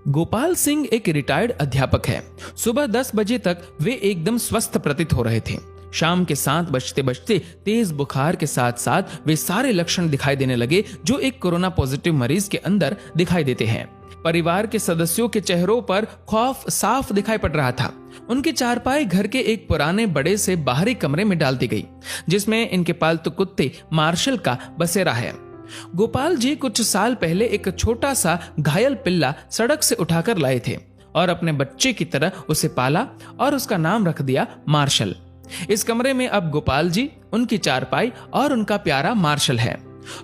गोपाल सिंह एक रिटायर्ड अध्यापक है। सुबह 10 बजे तक वे एकदम स्वस्थ प्रतीत हो रहे थे। शाम के 7 बजते बजते तेज बुखार के साथ साथ वे सारे लक्षण दिखाई देने लगे जो एक कोरोना पॉजिटिव मरीज के अंदर दिखाई देते हैं। परिवार के सदस्यों के चेहरों पर खौफ साफ दिखाई पड़ रहा था। उनकी चारपाई घर के एक पुराने बड़े से बाहरी कमरे में डाल दी गई, जिसमें इनके पालतू कुत्ते मार्शल का बसेरा है। गोपाल जी कुछ साल पहले एक छोटा सा घायल पिल्ला सड़क से उठाकर लाए थे और अपने बच्चे की तरह उसे पाला और उसका नाम रख दिया मार्शल। इस कमरे में अब गोपाल जी, उनकी चारपाई और उनका प्यारा मार्शल है।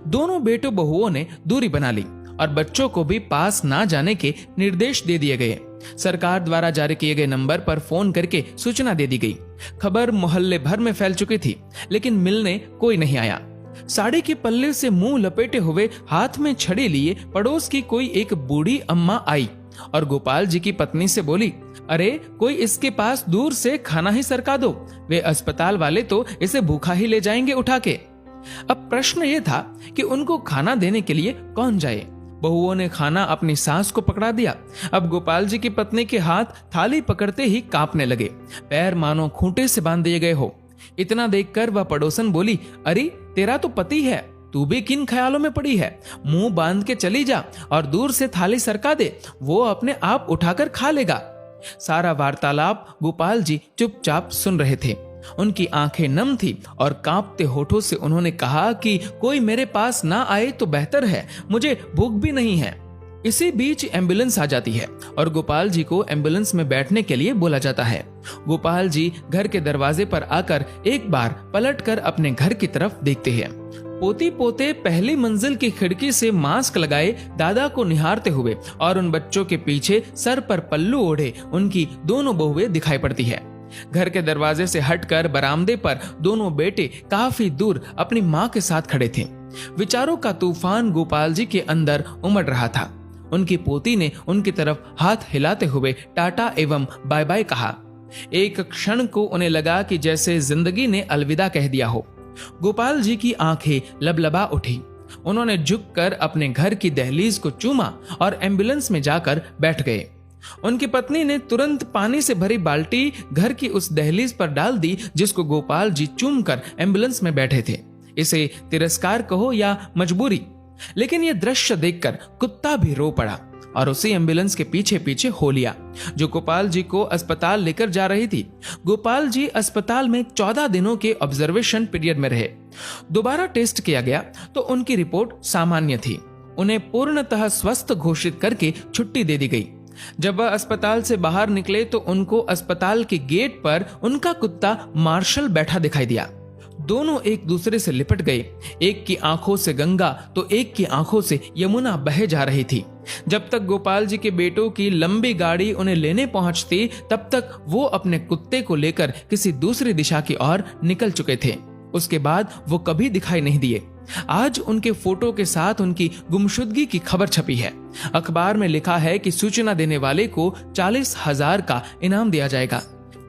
दोनों बेटों बहुओं ने दूरी बना ली और बच्चों को भी पास ना जाने के निर्देश दे दिए गए। सरकार द्वारा जारी किए गए नंबर पर फोन करके सूचना दे दी गई। खबर मोहल्ले भर में फैल चुकी थी, लेकिन मिलने कोई नहीं आया। साड़ी के पल्ले से मुंह लपेटे हुए, हाथ में छड़ी लिए पड़ोस की कोई एक बूढ़ी अम्मा आई और गोपाल जी की पत्नी से बोली, अरे कोई इसके पास दूर से खाना ही सरका दो, वे अस्पताल वाले तो इसे भूखा ही ले जाएंगे उठा के। अब प्रश्न ये था कि उनको खाना देने के लिए कौन जाए। बहुओं ने खाना अपनी सास को पकड़ा दिया। अब गोपाल जी की पत्नी के हाथ थाली पकड़ते ही कांपने लगे, पैर मानो खूंटे से बांध दिए गए हो। इतना देखकर वह पड़ोसन बोली, अरे तेरा तो पति है, तू भी किन ख्यालों में पड़ी है? मुंह बांध के चली जा और दूर से थाली सरका दे, वो अपने आप उठाकर खा लेगा। सारा वार्तालाप गोपाल जी चुपचाप सुन रहे थे। उनकी आंखें नम थी और कांपते होठों से उन्होंने कहा कि कोई मेरे पास ना आए तो बेहतर है, मुझे भूख भी नहीं है। इसी बीच एम्बुलेंस आ जाती है और गोपाल जी को एम्बुलेंस में बैठने के लिए बोला जाता है। गोपाल जी घर के दरवाजे पर आकर एक बार पलटकर अपने घर की तरफ देखते हैं। पोती पोते पहली मंजिल की खिड़की से मास्क लगाए दादा को निहारते हुए और उन बच्चों के पीछे सर पर पल्लू ओढ़े उनकी दोनों बहुएं दिखाई पड़ती है। घर के दरवाजे से हटकर बरामदे पर दोनों बेटे काफी दूर अपनी माँ के साथ खड़े थे। विचारों का तूफान गोपाल जी के अंदर उमड़ रहा था। उनकी पोती ने उनकी तरफ हाथ हिलाते हुए टाटा एवं बाय बाय कहा। एक क्षण को उन्हें लगा कि जैसे जिंदगी ने अलविदा कह दिया हो। गोपाल जी की आंखें लबलबा उठी। उन्होंने झुककर अपने घर की दहलीज को चूमा और एम्बुलेंस में जाकर बैठ गए। उनकी पत्नी ने तुरंत पानी से भरी बाल्टी घर की उस दहलीज पर डाल दी जिसको गोपाल जी चूमकर एम्बुलेंस में बैठे थे। इसे तिरस्कार कहो या मजबूरी, लेकिन यह दृश्य देखकर कुत्ता भी रो पड़ा और उसी एम्बुलेंस के पीछे पीछे हो लिया जो गोपाल जी को अस्पताल लेकर जा रही थी। गोपाल जी अस्पताल में 14 दिनों के ऑब्जर्वेशन पीरियड में रहे। दोबारा टेस्ट किया गया तो उनकी रिपोर्ट सामान्य थी। उन्हें पूर्णतः स्वस्थ घोषित करके छुट्टी दे दी गई। जब वह अस्पताल से बाहर निकले तो उनको अस्पताल के गेट पर उनका कुत्ता मार्शल बैठा दिखाई दिया। दोनों एक दूसरे से लिपट गए। एक की आंखों से गंगा तो एक की आंखों से यमुना बहे जा रही थी। जब तक गोपाल जी के बेटों की लंबी गाड़ी उन्हें लेने पहुंचती, तब तक वो अपने कुत्ते को लेकर किसी दूसरी दिशा की ओर निकल चुके थे। उसके बाद वो कभी दिखाई नहीं दिए। आज उनके फोटो के साथ उनकी गुमशुदगी की खबर छपी है। अखबार में लिखा है कि सूचना देने वाले को 40,000 का इनाम दिया जाएगा।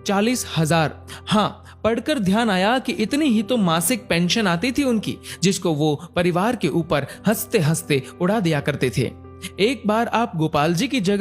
40,000। हाँ, पढ़कर ध्यान आया कि इतनी ही तो मासिक पेंशन आती थी उनकी, जिसको वो परिवार के ऊपर हंसते हंसते उड़ा दिया करते थे। एक बार आप गोपाल जी की जगह